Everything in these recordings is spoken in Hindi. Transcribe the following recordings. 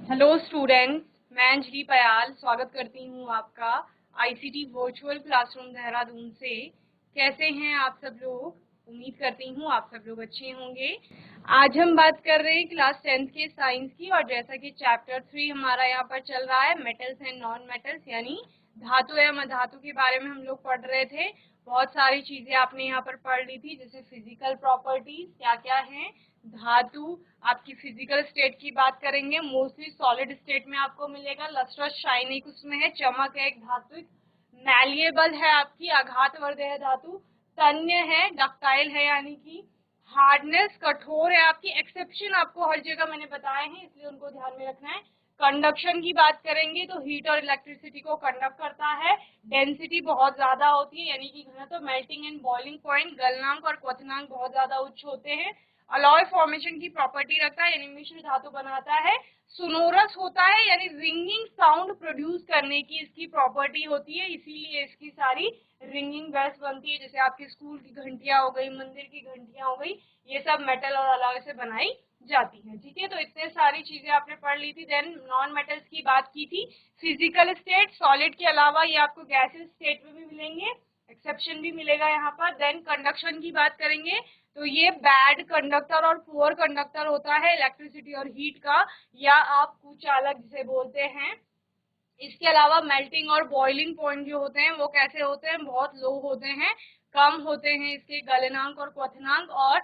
हेलो स्टूडेंट्स, मैं अंजलि पयाल स्वागत करती हूँ आपका आईसीटी वर्चुअल क्लासरूम देहरादून से। कैसे हैं आप सब लोग? उम्मीद करती हूँ आप सब लोग अच्छे होंगे। आज हम बात कर रहे हैं क्लास 10th के साइंस की, और जैसा कि चैप्टर 3 हमारा यहाँ पर चल रहा है मेटल्स एंड नॉन मेटल्स, यानी धातु एवं अधातु के बारे में हम लोग पढ़ रहे थे। बहुत सारी चीजें आपने यहाँ पर पढ़ ली थी, जैसे फिजिकल प्रॉपर्टीज क्या क्या हैं, धातु, आपकी फिजिकल स्टेट की बात करेंगे। मोस्टली सॉलिड स्टेट में आपको मिलेगा। लस्ट्रस शाइनिंग उसमें है, चमक है, एक धात्विक, मैलिएबल है, आपकी आघातवर्ध है धातु, तन्य है, डक्टाइल है यानी कि हार्डनेस, कठोर है आपकी। एक्सेप्शन आपको हर जगह मैंने बताए हैं, इसलिए उनको ध्यान में रखना है। कंडक्शन की बात करेंगे तो हीट और इलेक्ट्रिसिटी को कंडक्ट करता है। डेंसिटी बहुत ज्यादा होती है, यानी कि घनत्व, मेल्टिंग एंड बॉइलिंग पॉइंट, गलनांक और क्वथनांक बहुत ज्यादा उच्च होते हैं। अलॉय फॉर्मेशन की प्रॉपर्टी रखता है, यानी मिश्र धातु बनाता है। सोनोरस होता है, यानी रिंगिंग साउंड प्रोड्यूस करने की इसकी प्रॉपर्टी होती है, इसीलिए इसकी सारी रिंगिंग बेल्स बनती है। जैसे आपके स्कूल की घंटियां हो गई, मंदिर की घंटियां हो गई, ये सब मेटल और अलॉय से बनाई जाती है। ठीक है, तो इतने सारी चीजें आपने पढ़ ली थी। देन नॉन मेटल्स की बात की थी। फिजिकल स्टेट, सॉलिड के अलावा ये आपको गैसेस स्टेट में भी मिलेंगे, एक्सेप्शन भी मिलेगा यहाँ पर। देन कंडक्शन की बात करेंगे तो ये बैड कंडक्टर और पुअर कंडक्टर होता है इलेक्ट्रिसिटी और हीट का, या आप कुचालक जिसे बोलते हैं। इसके अलावा मेल्टिंग और बॉइलिंग पॉइंट जो होते हैं वो कैसे होते हैं, बहुत लो होते हैं, कम होते हैं इसके गलनांक और क्वथनांक, और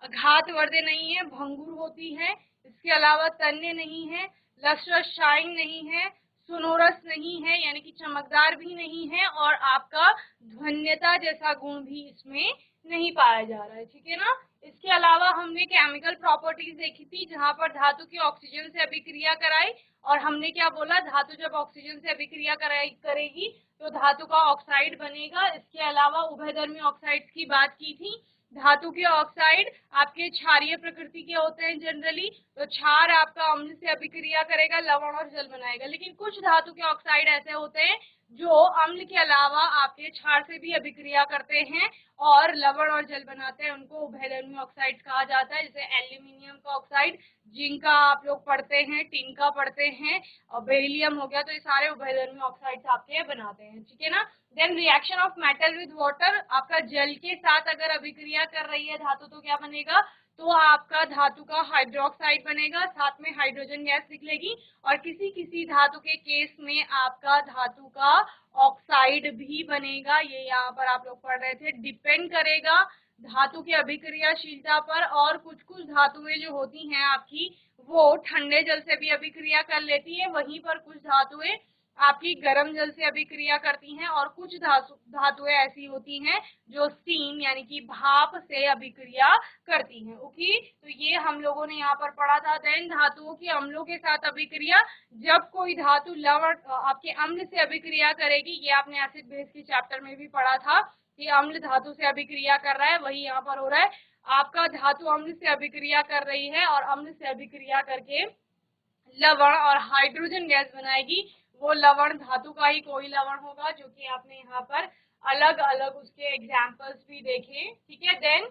घातवर्धे नहीं है, भंगुर होती है। इसके अलावा तन्य नहीं है, लस्ट्रस शाइन नहीं है, सोनोरस नहीं है यानी कि चमकदार भी नहीं है, और आपका ध्वन्यता जैसा गुण भी इसमें नहीं पाया जा रहा है। ठीक है ना। इसके अलावा हमने केमिकल प्रॉपर्टीज देखी थी, जहां पर धातु की ऑक्सीजन से अभिक्रिया कराई, और हमने क्या बोला, धातु जब ऑक्सीजन से अभिक्रिया करेगी तो धातु का ऑक्साइड बनेगा। इसके अलावा उभयधर्मी ऑक्साइड्स की बात की थी। धातु के ऑक्साइड आपके क्षारीय प्रकृति के होते हैं जनरली, तो क्षार आपका अम्ल से अभिक्रिया करेगा, लवण और जल बनाएगा। लेकिन कुछ धातु के ऑक्साइड ऐसे होते हैं जो अम्ल के अलावा आपके क्षार से भी अभिक्रिया करते हैं और लवण और जल बनाते हैं, उनको उभयधर्मी ऑक्साइड कहा जाता है। जैसे एल्यूमिनियम का ऑक्साइड, जिंक का आप लोग पढ़ते हैं, टिन का पढ़ते हैं, और बेरिलियम हो गया, तो ये सारे उभयधर्मी ऑक्साइड्स आपके बनाते हैं। ठीक है ना। Then reaction of metal with water, आपका जल के साथ अगर अभिक्रिया कर रही है धातु तो क्या बनेगा, तो आपका धातु का हाइड्रोक्साइड बनेगा, साथ में हाइड्रोजन गैस निकलेगी, और किसी किसी धातु के केस में आपका धातु का ऑक्साइड भी बनेगा। ये यहाँ पर आप लोग पढ़ रहे थे। डिपेंड करेगा धातु की अभिक्रियाशीलता पर, और कुछ कुछ धातुएं जो होती हैं आपकी वो ठंडे जल से भी अभिक्रिया कर लेती है, वहीं पर कुछ धातुएं आपकी गर्म जल से अभिक्रिया करती हैं, और कुछ धातुएं ऐसी होती हैं जो स्टीम यानी कि भाप से अभिक्रिया करती हैं। ओके, तो ये हम लोगों ने यहाँ पर पढ़ा था। देन धातुओं की अम्लों के साथ अभिक्रिया, जब कोई धातु लवण आपके अम्ल से अभिक्रिया करेगी, ये आपने एसिड बेस के चैप्टर में भी पढ़ा था कि अम्ल धातु से अभिक्रिया कर रहा है, वही यहाँ पर हो रहा है। आपका धातु अम्ल से अभिक्रिया कर रही है, और अम्ल से अभिक्रिया करके लवण और हाइड्रोजन गैस बनाएगी। वो लवण धातु का ही कोई लवण होगा, जो कि आपने यहाँ पर अलग अलग उसके एग्जाम्पल्स भी देखे। ठीक है। देन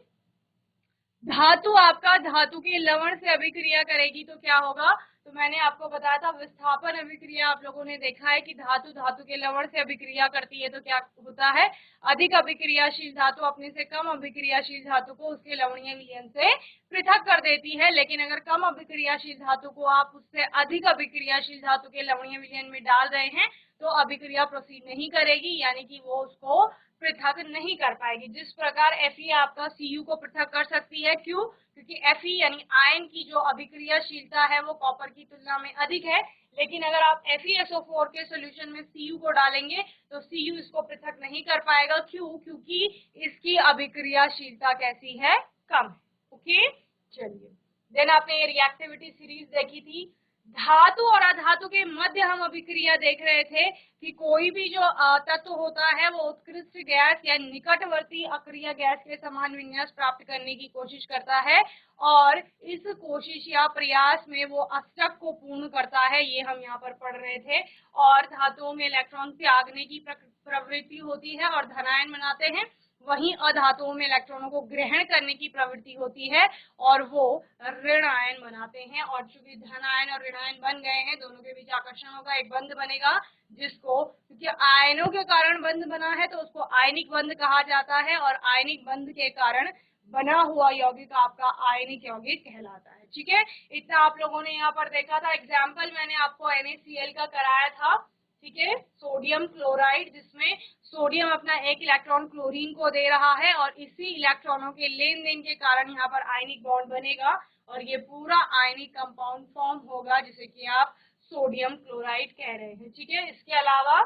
धातु आपका धातु के लवण से अभिक्रिया करेगी तो क्या होगा, तो मैंने आपको बताया था विस्थापन अभिक्रिया। आप लोगों ने देखा है कि धातु धातु के लवण से अभिक्रिया करती है तो क्या होता है, अधिक अभिक्रियाशील धातु अपने से कम अभिक्रियाशील धातु को उसके लवणीय विलयन से पृथक कर देती है। लेकिन अगर कम अभिक्रियाशील धातु को आप उससे अधिक अभिक्रियाशील धातु के लवणीय विलयन में डाल रहे हैं तो अभिक्रिया प्रोसीड नहीं करेगी, यानी कि वो उसको पृथक नहीं कर पाएगी। जिस प्रकार Fe आपका Cu को पृथक कर सकती है, क्यों, क्योंकि Fe यानी आयन की जो अभिक्रियाशीलता है वो कॉपर की तुलना में अधिक है। लेकिन अगर आप FeSO4 के सोल्यूशन में Cu को डालेंगे तो Cu इसको पृथक नहीं कर पाएगा। क्यों, क्योंकि इसकी अभिक्रियाशीलता कैसी है, कम है। ओके, चलिए। देन आपने ये रिएक्टिविटी सीरीज देखी थी। धातु और अधातु के मध्य हम अभिक्रिया देख रहे थे कि कोई भी जो तत्व होता है वो उत्कृष्ट गैस या निकटवर्ती अक्रिय गैस के समान विन्यास प्राप्त करने की कोशिश करता है, और इस कोशिश या प्रयास में वो अष्टक को पूर्ण करता है, ये हम यहाँ पर पढ़ रहे थे। और धातुओं में इलेक्ट्रॉन त्यागने की प्रवृत्ति होती है और धनायन बनाते हैं, वहीं अधातुओं में इलेक्ट्रॉनों को ग्रहण करने की प्रवृत्ति होती है और वो ऋण आयन बनाते हैं। और चूंकि धन आयन और ऋण आयन बन गए हैं, दोनों के बीच आकर्षण होगा, एक बंध बनेगा, जिसको, क्योंकि आयनों के कारण बंध बना है तो उसको आयनिक बंध कहा जाता है, और आयनिक बंध के कारण बना हुआ यौगिक आपका आयनिक यौगिक कहलाता है। ठीक है, इतना आप लोगों ने यहाँ पर देखा था। एग्जाम्पल मैंने आपको NaCl का कराया था, ठीक है, सोडियम क्लोराइड, जिसमें सोडियम अपना एक इलेक्ट्रॉन क्लोरीन को दे रहा है और इसी इलेक्ट्रॉनों के लेन देन के कारण यहाँ पर आयनिक बॉन्ड बनेगा और ये पूरा आयनिक कंपाउंड फॉर्म होगा, जिसे कि आप सोडियम क्लोराइड कह रहे हैं। ठीक है, इसके अलावा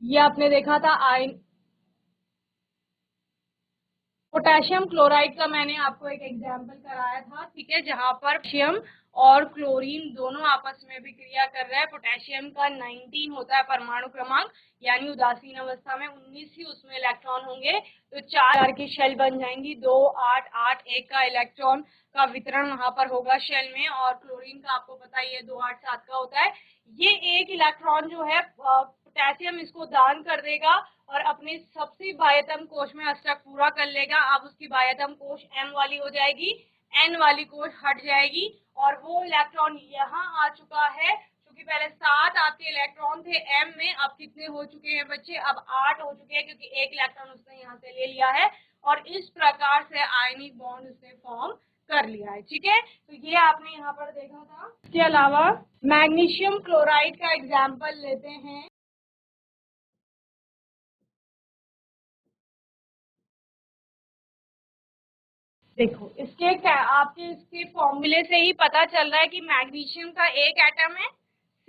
ये आपने देखा था पोटेशियम क्लोराइड का मैंने आपको एक एग्जाम्पल कराया था, ठीक है, जहां पर पोटेशियम और क्लोरीन दोनों आपस में भी क्रिया कर रहे हैं। पोटेशियम का 19 होता है परमाणु क्रमांक, यानी उदासीन अवस्था में 19 ही उसमें इलेक्ट्रॉन होंगे, तो 4 की शेल बन जाएंगी, 2 8 8 1 का इलेक्ट्रॉन का वितरण वहां पर होगा शेल में। और क्लोरीन का आपको पता ही है 2 8 7 का होता है। ये एक इलेक्ट्रॉन जो है पोटेशियम इसको दान कर देगा और अपने सबसे बाह्यतम कोश में अष्टक पूरा कर लेगा। अब उसकी बाह्यतम कोश M वाली हो जाएगी, N वाली कोश हट जाएगी और वो इलेक्ट्रॉन यहाँ आ चुका है। क्योंकि पहले 7 आपके इलेक्ट्रॉन थे M में, अब कितने हो चुके हैं बच्चे? अब 8 हो चुके हैं, क्योंकि एक इलेक्ट्रॉन उसने यहाँ से ले लिया है और इस प्रकार से आयनिक बॉन्ड उसने फॉर्म कर लिया है। ठीक है, तो ये आपने यहाँ पर देखा था। इसके अलावा मैग्नीशियम क्लोराइड का एग्जाम्पल लेते हैं। देखो, इसके फॉर्मूले से ही पता चल रहा है कि मैग्नीशियम का एक एटम है,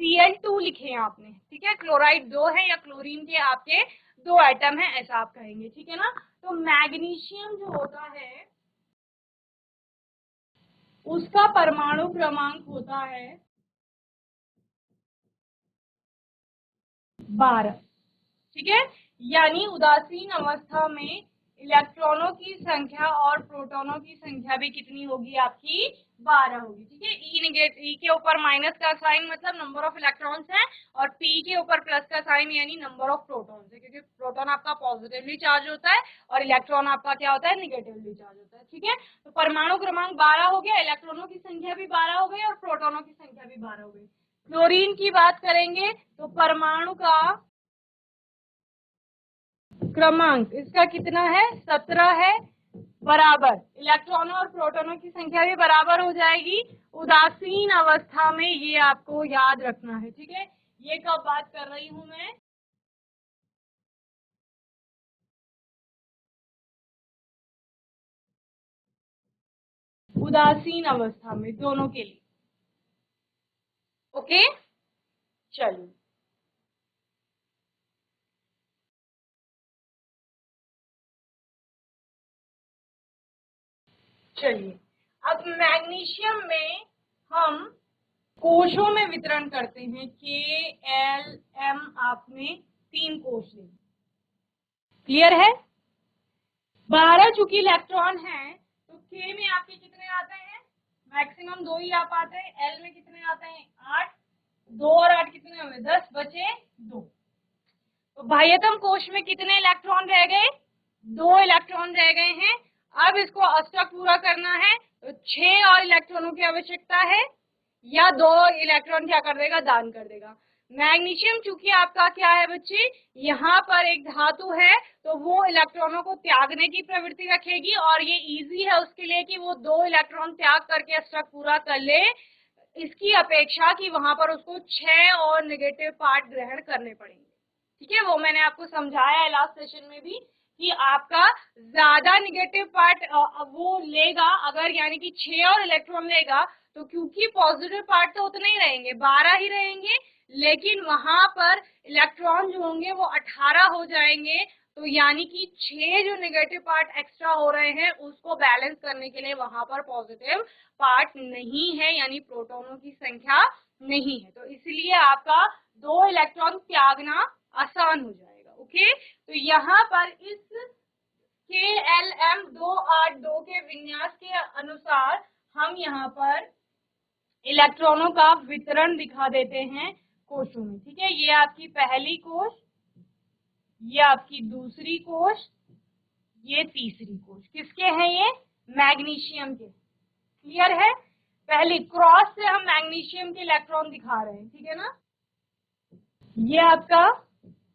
Cl2 लिखे हैं आपने, ठीक है, क्लोराइड 2 है या क्लोरीन के आपके 2 एटम है, ऐसा आप कहेंगे, ठीक है ना। तो मैग्नीशियम जो होता है उसका परमाणु क्रमांक होता है 12, ठीक है, यानी उदासीन अवस्था में इलेक्ट्रॉनों की संख्या और प्रोटॉनों की संख्या भी कितनी होगी? आपकी 12 होगी। ठीक है, ई के ऊपर माइनस का साइन मतलब नंबर ऑफ इलेक्ट्रॉन्स है, और पी के ऊपर प्लस का साइन यानी नंबर ऑफ प्रोटॉन्स है, क्योंकि प्रोटॉन आपका पॉजिटिवली चार्ज होता है और इलेक्ट्रॉन आपका क्या होता है? निगेटिवली चार्ज होता है। ठीक है, तो परमाणु क्रमांक 12 हो गया, इलेक्ट्रॉनों की संख्या भी 12 हो गई और प्रोटॉनों की संख्या भी 12 हो गई। क्लोरीन की बात करेंगे तो परमाणु का क्रमांक इसका कितना है? 17 है, बराबर इलेक्ट्रॉनों और प्रोटॉनों की संख्या भी बराबर हो जाएगी उदासीन अवस्था में, ये आपको याद रखना है। ठीक है, ये कब बात कर रही हूं मैं? उदासीन अवस्था में, दोनों के लिए। ओके, चलिए चलिए अब मैग्नीशियम में हम कोशों में वितरण करते हैं। K, L, M आपने 3 कोश लिए, क्लियर है। 12 चूंकि इलेक्ट्रॉन है तो K में आपके कितने आते हैं? मैक्सिमम 2 ही आ पाते हैं। L में कितने आते हैं? 8, 2 और 8 कितने हुए? 10, बचे 2। तो बाह्यतम कोश में कितने इलेक्ट्रॉन रह गए? 2 इलेक्ट्रॉन रह गए हैं। अब इसको अष्टक पूरा करना है तो 6 और इलेक्ट्रॉनों की आवश्यकता है, या 2 इलेक्ट्रॉन क्या कर देगा? दान कर देगा। मैग्नीशियम चूंकि आपका क्या है बच्चे? यहाँ पर एक धातु है, तो वो इलेक्ट्रॉनों को त्यागने की प्रवृत्ति रखेगी और ये इजी है उसके लिए कि वो 2 इलेक्ट्रॉन त्याग करके अष्टक पूरा कर ले, इसकी अपेक्षा कि वहां पर उसको 6 और नेगेटिव पार्ट ग्रहण करने पड़ेंगे। ठीक है, वो मैंने आपको समझाया है लास्ट सेशन में भी कि आपका ज्यादा नेगेटिव पार्ट वो लेगा अगर, यानी कि 6 और इलेक्ट्रॉन लेगा, तो क्योंकि पॉजिटिव पार्ट तो उतने ही रहेंगे, 12 ही रहेंगे, लेकिन वहां पर इलेक्ट्रॉन जो होंगे वो 18 हो जाएंगे। तो यानी कि 6 जो नेगेटिव पार्ट एक्स्ट्रा हो रहे हैं उसको बैलेंस करने के लिए वहां पर पॉजिटिव पार्ट नहीं है, यानी प्रोटॉनों की संख्या नहीं है, तो इसलिए आपका 2 इलेक्ट्रॉन त्यागना आसान हो जाएगा। ओके, तो यहाँ पर इस KLM 282 के विन्यास के अनुसार हम यहाँ पर इलेक्ट्रॉनों का वितरण दिखा देते हैं कोशों में। ठीक है, ये आपकी पहली कोश, ये आपकी दूसरी कोश, ये तीसरी कोश। किसके हैं ये? मैग्नीशियम के। क्लियर है? पहली क्रॉस से हम मैग्नीशियम के इलेक्ट्रॉन दिखा रहे हैं, ठीक है ना। ये आपका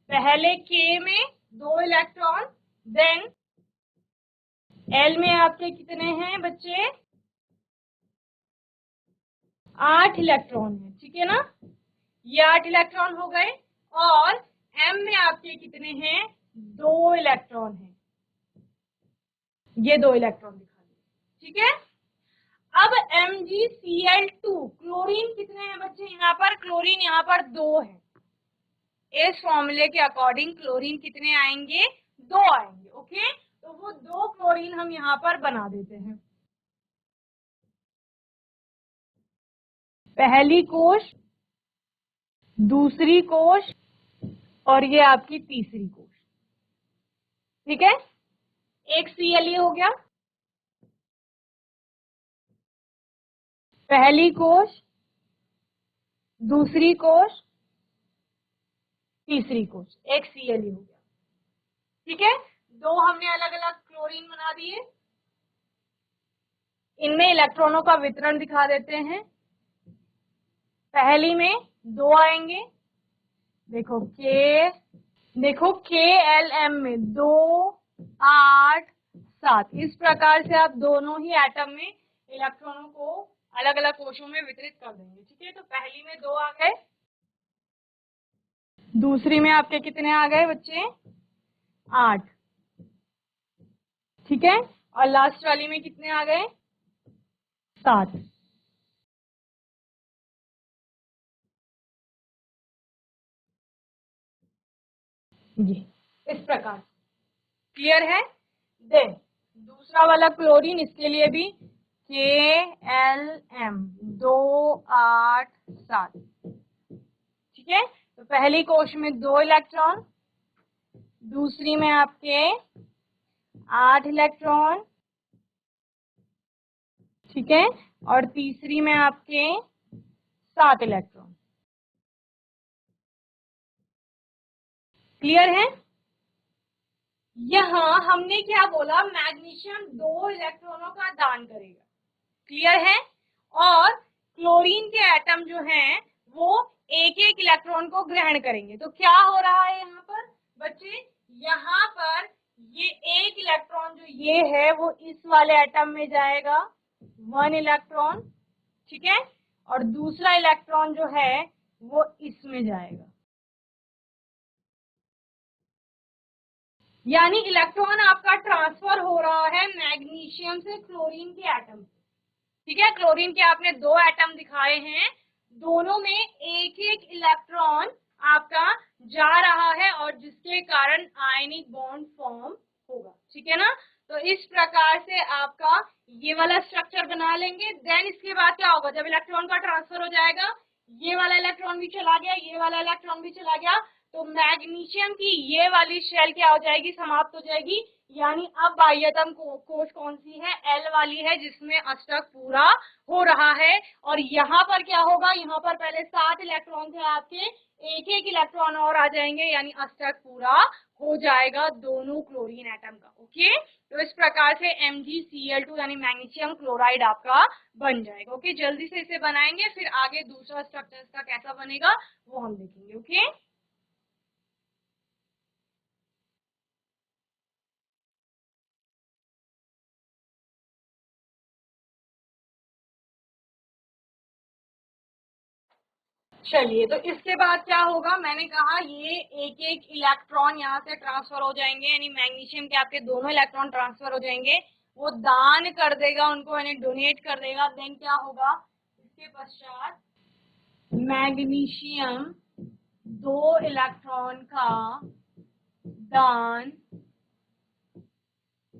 पहले के में 2 इलेक्ट्रॉन, देन एल में आपके कितने हैं बच्चे? 8 इलेक्ट्रॉन है, ठीक है ना। ये 8 इलेक्ट्रॉन हो गए। और एम में आपके कितने हैं? 2 इलेक्ट्रॉन हैं। ये 2 इलेक्ट्रॉन दिखा दिए, ठीक है। अब MgCl2 क्लोरीन कितने हैं बच्चे? यहाँ पर क्लोरीन यहाँ पर 2 है। इस फॉर्मूले के अकॉर्डिंग क्लोरीन कितने आएंगे? 2 आएंगे। ओके, तो वो 2 क्लोरीन हम यहाँ पर बना देते हैं। पहली कोश, दूसरी कोश और ये आपकी तीसरी कोश, ठीक है। एक Cl हो गया। पहली कोश, दूसरी कोश, तीसरी कोश, एक Cl हो गया, ठीक है। 2 हमने अलग अलग क्लोरीन बना दिए। इनमें इलेक्ट्रॉनों का वितरण दिखा देते हैं। पहली में 2 आएंगे, देखो KLM में 2, 8, 7। इस प्रकार से आप दोनों ही एटम में इलेक्ट्रॉनों को अलग अलग कोशों में वितरित कर देंगे, ठीक है। तो पहली में 2 आ गए, दूसरी में आपके कितने आ गए बच्चे? 8, ठीक है। और लास्ट वाली में कितने आ गए? 7। जी, इस प्रकार। क्लियर है? देन दूसरा वाला क्लोरीन, इसके लिए भी KLM 2, 8, 7, ठीक है। तो पहली कोश में 2 इलेक्ट्रॉन, दूसरी में आपके 8 इलेक्ट्रॉन, ठीक है। और तीसरी में आपके 7 इलेक्ट्रॉन। क्लियर है? यहां हमने क्या बोला? मैग्नीशियम 2 इलेक्ट्रॉनों का दान करेगा। क्लियर है? और क्लोरीन के एटम जो हैं वो एक एक इलेक्ट्रॉन को ग्रहण करेंगे। तो क्या हो रहा है यहाँ पर बच्चे? यहाँ पर ये एक इलेक्ट्रॉन जो ये है वो इस वाले एटम में जाएगा, 1 इलेक्ट्रॉन, ठीक है। और दूसरा इलेक्ट्रॉन जो है वो इसमें जाएगा। यानी इलेक्ट्रॉन आपका ट्रांसफर हो रहा है मैग्नीशियम से क्लोरीन के एटम, ठीक है। क्लोरीन के आपने 2 एटम दिखाए हैं, दोनों में एक एक इलेक्ट्रॉन आपका जा रहा है और जिसके कारण आयनिक बॉन्ड फॉर्म होगा, ठीक है ना। तो इस प्रकार से आपका ये वाला स्ट्रक्चर बना लेंगे। देन इसके बाद क्या होगा? जब इलेक्ट्रॉन का ट्रांसफर हो जाएगा, ये वाला इलेक्ट्रॉन भी चला गया, ये वाला इलेक्ट्रॉन भी चला गया, तो मैग्नीशियम की ये वाली शेल क्या हो जाएगी? समाप्त हो जाएगी। यानी अब बाह्यतम कोश कौन सी है? एल वाली है, जिसमें अष्टक पूरा हो रहा है। और यहाँ पर क्या होगा? यहाँ पर पहले 7 इलेक्ट्रॉन थे आपके, एक एक इलेक्ट्रॉन और आ जाएंगे, यानी अष्टक पूरा हो जाएगा दोनों क्लोरीन एटम का। ओके, तो इस प्रकार से MgCl2 यानी मैग्नीशियम क्लोराइड आपका बन जाएगा। ओके, जल्दी से इसे बनाएंगे, फिर आगे दूसरा स्ट्रक्चर इसका कैसा बनेगा वो हम देखेंगे। ओके, चलिए, तो इसके बाद क्या होगा? मैंने कहा ये एक एक इलेक्ट्रॉन यहाँ से ट्रांसफर हो जाएंगे, यानी मैग्नीशियम के आपके दोनों इलेक्ट्रॉन ट्रांसफर हो जाएंगे। वो दान कर देगा उनको, यानी डोनेट कर देगा। देन क्या होगा? इसके पश्चात मैग्नीशियम 2 इलेक्ट्रॉन का दान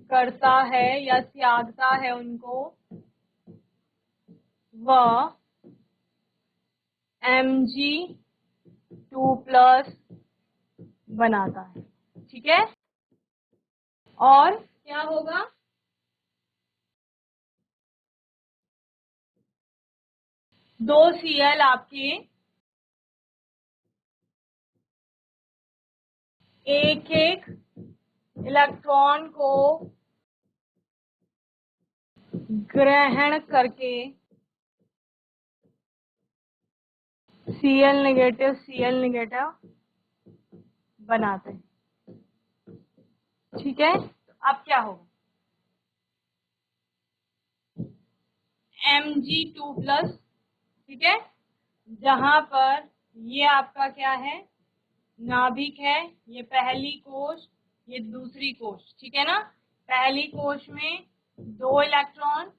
करता है या त्यागता है उनको, वह Mg2+ बनाता है, ठीक है। और क्या होगा? 2 Cl आपके एक एक इलेक्ट्रॉन को ग्रहण करके Cl नेगेटिव बनाते हैं। ठीक है, अब क्या होगा, Mg2+, ठीक है, जहां पर ये आपका क्या है, नाभिक है, ये पहली कोश, ये दूसरी कोश, ठीक है ना। पहली कोश में 2 इलेक्ट्रॉन,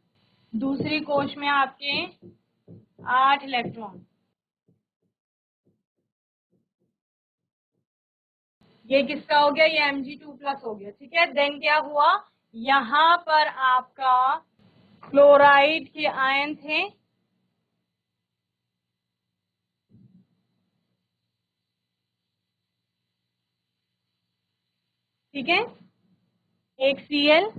दूसरी कोश में आपके 8 इलेक्ट्रॉन। ये किसका हो गया, ये Mg2+ हो गया। ठीक है, देन क्या हुआ, यहां पर आपका क्लोराइड के आयन थे, ठीक है, एक Cl,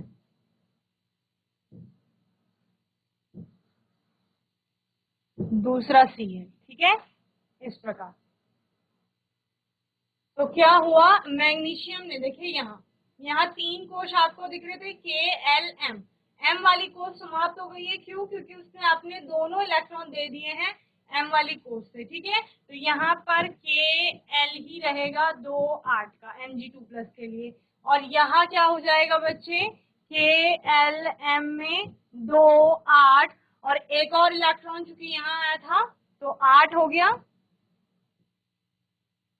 दूसरा Cl, ठीक है, इस प्रकार। तो क्या हुआ, मैग्नीशियम ने, देखिए यहाँ 3 कोश आपको दिख रहे थे, KLM, M वाली कोश समाप्त हो गई है, क्यों, क्योंकि उसने अपने दोनों इलेक्ट्रॉन दे दिए हैं M वाली कोश से। ठीक है, तो यहाँ पर KL ही रहेगा 2 8 का Mg2+ के लिए, और यहाँ क्या हो जाएगा बच्चे, KLM में 2 8 और एक और इलेक्ट्रॉन चूंकि यहाँ आया था तो 8 हो गया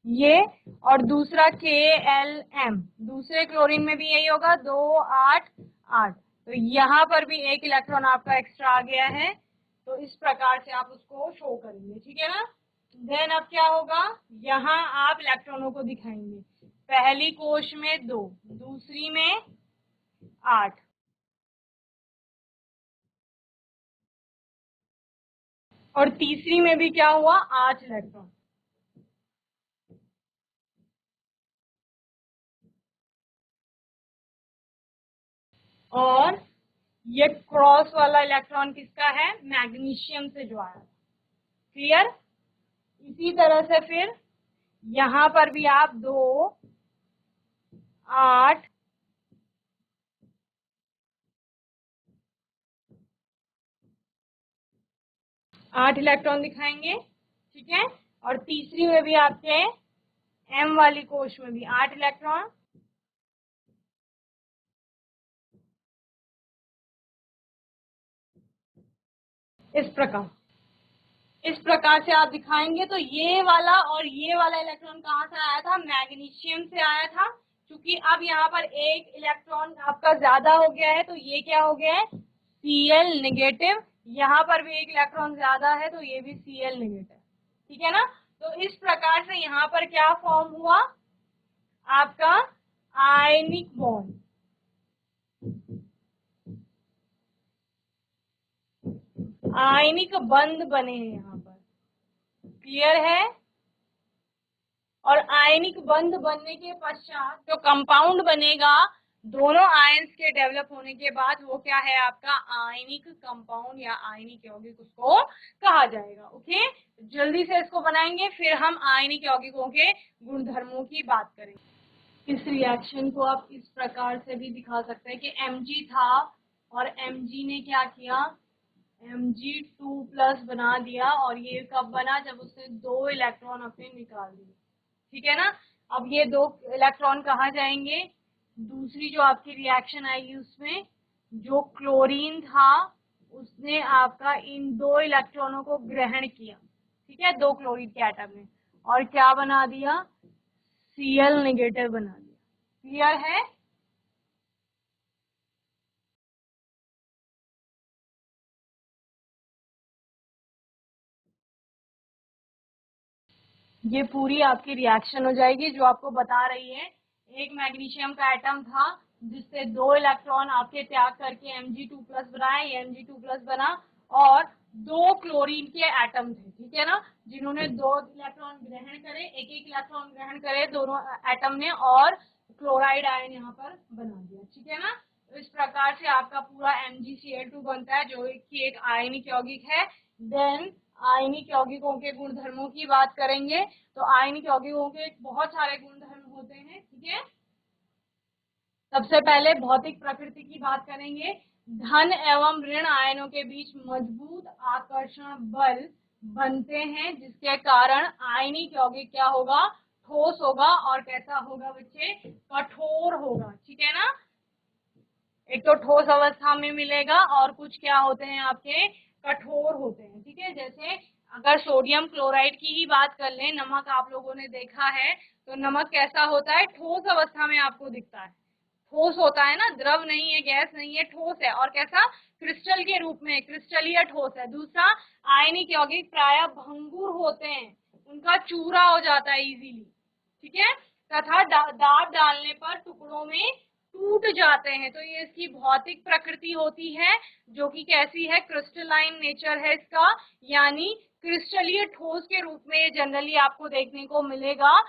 ये, और दूसरा KLM, दूसरे क्लोरीन में भी यही होगा, 2 8 8, तो यहाँ पर भी एक इलेक्ट्रॉन आपका एक्स्ट्रा आ गया है, तो इस प्रकार से आप उसको शो करेंगे। ठीक है ना, देन अब क्या होगा, यहाँ आप इलेक्ट्रॉनों को दिखाएंगे, पहली कोश में 2, दूसरी में 8, और तीसरी में भी क्या हुआ, 8 इलेक्ट्रॉन। और ये क्रॉस वाला इलेक्ट्रॉन किसका है, मैग्नीशियम से जो आया, क्लियर। इसी तरह से फिर यहाँ पर भी आप 2 8 8 इलेक्ट्रॉन दिखाएंगे, ठीक है, और तीसरी में भी आपके M वाली कोश में भी 8 इलेक्ट्रॉन, इस प्रकार से आप दिखाएंगे। तो ये वाला और ये वाला इलेक्ट्रॉन कहाँ से आया था, मैग्नीशियम से आया था, क्योंकि अब यहाँ पर एक इलेक्ट्रॉन आपका ज्यादा हो गया है, तो ये क्या हो गया है, Cl नेगेटिव, यहाँ पर भी एक इलेक्ट्रॉन ज्यादा है तो ये भी Cl नेगेटिव, ठीक है ना। तो इस प्रकार से यहाँ पर क्या फॉर्म हुआ, आपका आयनिक बॉन्ड, आयनिक बंध बने हैं यहाँ पर, क्लियर है। और आयनिक बंध बनने के पश्चात जो कंपाउंड बनेगा दोनों आयंस के डेवलप होने के बाद, वो क्या है आपका आयनिक कंपाउंड या आयनिक यौगिक उसको कहा जाएगा। ओके, जल्दी से इसको बनाएंगे, फिर हम आयनिक यौगिकों के गुणधर्मों की बात करेंगे। इस रिएक्शन को आप इस प्रकार से भी दिखा सकते हैं कि Mg था और Mg ने क्या किया, Mg2+ बना दिया, और ये कब बना, जब उसने 2 इलेक्ट्रॉन अपने निकाल दिए। ठीक है ना, अब ये 2 इलेक्ट्रॉन कहाँ जाएंगे, दूसरी जो आपकी रिएक्शन आएगी उसमें जो क्लोरीन था उसने आपका इन 2 इलेक्ट्रॉनों को ग्रहण किया, ठीक है, 2 क्लोरीन के एटम ने, और क्या बना दिया, Cl नेगेटिव बना दिया। क्लियर है, ये पूरी आपकी रिएक्शन हो जाएगी जो आपको बता रही है, एक मैग्नीशियम का एटम था जिससे 2 इलेक्ट्रॉन आपके त्याग करके Mg2+ बनाए, ये Mg2+ बना, और 2 क्लोरीन के एटम थे, ठीक है ना, जिन्होंने 2 इलेक्ट्रॉन ग्रहण करे, एक एक इलेक्ट्रॉन ग्रहण करे दोनों एटम ने, और क्लोराइड आयन यहाँ पर बना दिया। ठीक है ना, तो इस प्रकार से आपका पूरा MgCl2 बनता है जो कि एक आयनिक यौगिक है। देन आयनिक यौगिकों के गुणधर्मों की बात करेंगे, तो आयनिक यौगिकों के बहुत सारे गुणधर्म होते हैं। ठीक है। सबसे पहले भौतिक प्रकृति की बात करेंगे। धन एवं ऋण आयनों के बीच मजबूत आकर्षण बल बनते हैं, जिसके कारण आयनिक यौगिक क्या होगा, ठोस होगा और कैसा होगा बच्चे, कठोर होगा। ठीक है ना, एक तो ठोस अवस्था में मिलेगा और कुछ क्या होते हैं आपके, कठोर होते हैं। ठीक है, जैसे अगर सोडियम क्लोराइड की ही बात कर लें, नमक आप लोगों ने देखा है तो नमक कैसा होता है, ठोस अवस्था में आपको दिखता है, ठोस होता है ना, द्रव नहीं है, गैस नहीं है, ठोस है। और कैसा, क्रिस्टल के रूप में, क्रिस्टलीय ठोस है। दूसरा, आयनिक यौगिक प्रायः भंगुर होते हैं, उनका चूरा हो जाता है इजीली। ठीक है, तथा दाब डालने पर टुकड़ों में टूट जाते हैं। तो ये इसकी भौतिक प्रकृति होती है, जो कि कैसी है, क्रिस्टलाइन नेचर है इसका, यानी क्रिस्टलीय ठोस के रूप में ये जनरली आपको देखने को मिलेगा।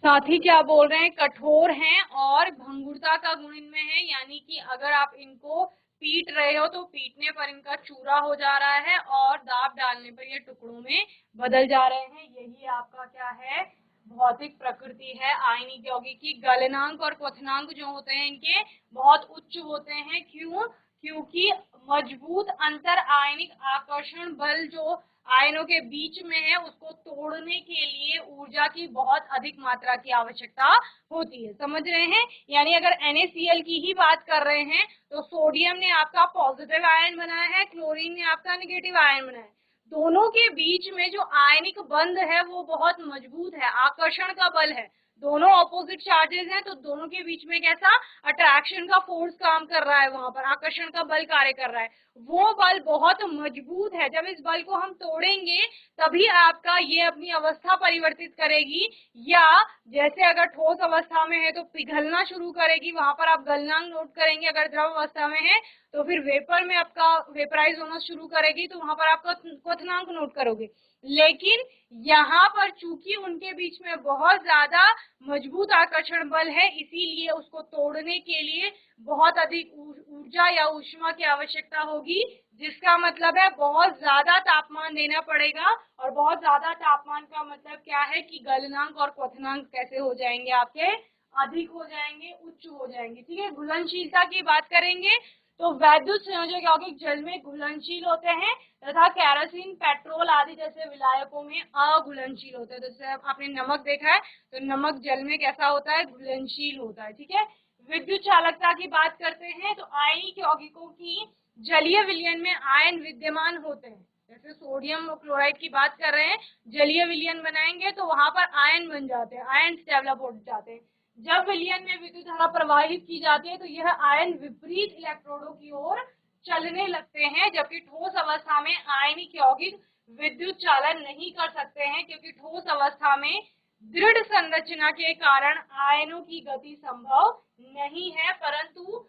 साथ ही क्या बोल रहे हैं, कठोर हैं और भंगुरता का गुण इनमें है, यानी कि अगर आप इनको पीट रहे हो तो पीटने पर इनका चूरा हो जा रहा है और दाब डालने पर ये टुकड़ों में बदल जा रहे हैं। यही आपका क्या है, भौतिक प्रकृति है आयनिक यौगिक की। गलनांक और क्वथनांक जो होते हैं इनके बहुत उच्च होते हैं। क्यों, क्योंकि मजबूत अंतर आयनिक आकर्षण बल जो आयनों के बीच में है, उसको तोड़ने के लिए ऊर्जा की बहुत अधिक मात्रा की आवश्यकता होती है। समझ रहे हैं, यानी अगर NaCl की ही बात कर रहे हैं तो सोडियम ने आपका पॉजिटिव आयन बनाया है, क्लोरीन ने आपका नेगेटिव आयन बनाया है। दोनों के बीच में जो आयनिक बंध है वो बहुत मजबूत है, आकर्षण का बल है। दोनों ऑपोजिट चार्जेस हैं तो दोनों के बीच में कैसा, अट्रैक्शन का फोर्स काम कर रहा है, वहां पर आकर्षण का बल कार्य कर रहा है। वो बल बहुत मजबूत है। जब इस बल को हम तोड़ेंगे तभी आपका ये अपनी अवस्था परिवर्तित करेगी, या जैसे अगर ठोस अवस्था में है तो पिघलना शुरू करेगी, वहां पर आप गलनांक नोट करेंगे। अगर द्रव अवस्था में है तो फिर वेपर में आपका वेपराइज होना शुरू करेगी, तो वहां पर आप क्वथनांक नोट करोगे। लेकिन यहाँ पर चूंकि उनके बीच में बहुत ज्यादा मजबूत आकर्षण बल है, इसीलिए उसको तोड़ने के लिए बहुत अधिक ऊर्जा या ऊष्मा की आवश्यकता होगी, जिसका मतलब है बहुत ज्यादा तापमान देना पड़ेगा। और बहुत ज्यादा तापमान का मतलब क्या है कि गलनांक और क्वथनांक कैसे हो जाएंगे आपके, अधिक हो जाएंगे, उच्च हो जाएंगे। ठीक है, घुलनशीलता की बात करेंगे तो वैद्युत संयोजक यौगिक जल में घुलनशील होते हैं तथा केरोसिन, पेट्रोल आदि जैसे विलायकों में अघुलनशील होते हैं। जैसे आपने नमक देखा है तो नमक जल में कैसा होता है, घुलनशील होता है। ठीक है, विद्युत चालकता की बात करते हैं तो आयनिक यौगिकों की जलीय विलयन में आयन विद्यमान होते हैं। जैसे सोडियम क्लोराइड की बात कर रहे हैं, जलीय विलयन बनाएंगे तो वहां पर आयन बन जाते हैं, आयन डेवलप हो जाते हैं। जब विलयन में विद्युत धारा प्रवाहित की जाती है तो यह आयन विपरीत इलेक्ट्रोडों की ओर चलने लगते हैं, जबकि ठोस अवस्था में आयनिक यौगिक विद्युत चालन नहीं कर सकते हैं, क्योंकि ठोस अवस्था में दृढ़ संरचना के कारण आयनों की गति संभव नहीं है। परंतु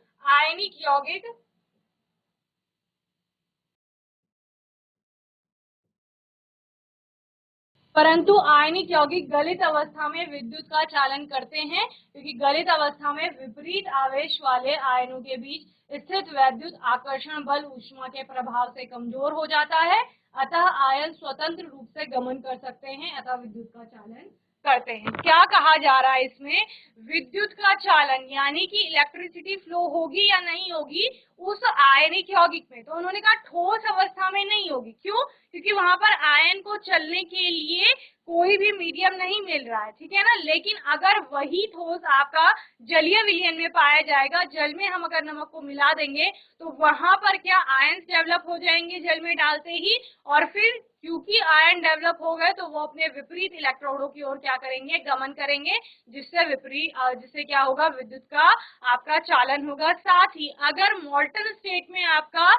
आयनिक यौगिक गलित अवस्था में विद्युत का चालन करते हैं, क्योंकि गलित अवस्था में विपरीत आवेश वाले आयनों के बीच स्थित वैद्युत आकर्षण बल ऊष्मा के प्रभाव से कमजोर हो जाता है, अतः आयन स्वतंत्र रूप से गमन कर सकते हैं, अतः विद्युत का चालन करते हैं। क्या कहा जा रहा है इसमें, विद्युत का चालन यानी कि इलेक्ट्रिसिटी फ्लो होगी या नहीं होगी उस आयनिक यौगिक में, तो उन्होंने कहा ठोस अवस्था में नहीं होगी। क्यों, क्योंकि वहां पर आयन को चलने के लिए कोई भी मीडियम नहीं मिल रहा है। ठीक है ना, लेकिन अगर वही ठोस आपका जलीय विलयन में पाया जाएगा, जल में हम अगर नमक को मिला देंगे तो वहां पर क्या आयन डेवलप हो जाएंगे जल में डालते ही, और फिर क्योंकि आयन डेवलप हो गए तो वो अपने विपरीत इलेक्ट्रोडों की ओर क्या करेंगे, गमन करेंगे, जिससे क्या होगा, विद्युत का आपका चालन होगा। साथ ही अगर मोल्टन स्टेट में आपका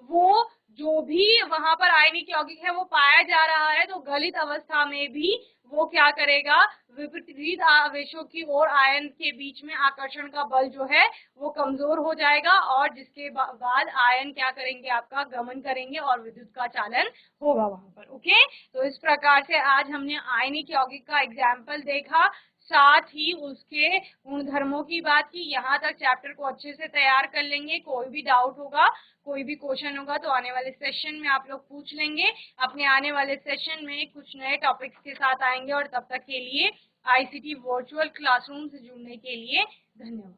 वो जो भी वहां पर आयनिक यौगिक है वो पाया जा रहा है, तो गलित अवस्था में भी वो क्या करेगा, विपरीत आवेशों की ओर आयन के बीच में आकर्षण का बल जो है वो कमजोर हो जाएगा, और जिसके बाद आयन क्या करेंगे, आपका गमन करेंगे और विद्युत का चालन होगा वहां पर। ओके, तो इस प्रकार से आज हमने आयनिक यौगिक का एग्जाम्पल देखा, साथ ही उसके गुणधर्मों की बात की। यहाँ तक चैप्टर को अच्छे से तैयार कर लेंगे। कोई भी डाउट होगा, कोई भी क्वेश्चन होगा तो आने वाले सेशन में आप लोग पूछ लेंगे। अपने आने वाले सेशन में कुछ नए टॉपिक्स के साथ आएंगे, और तब तक के लिए आईसीटी वर्चुअल क्लासरूम से जुड़ने के लिए धन्यवाद।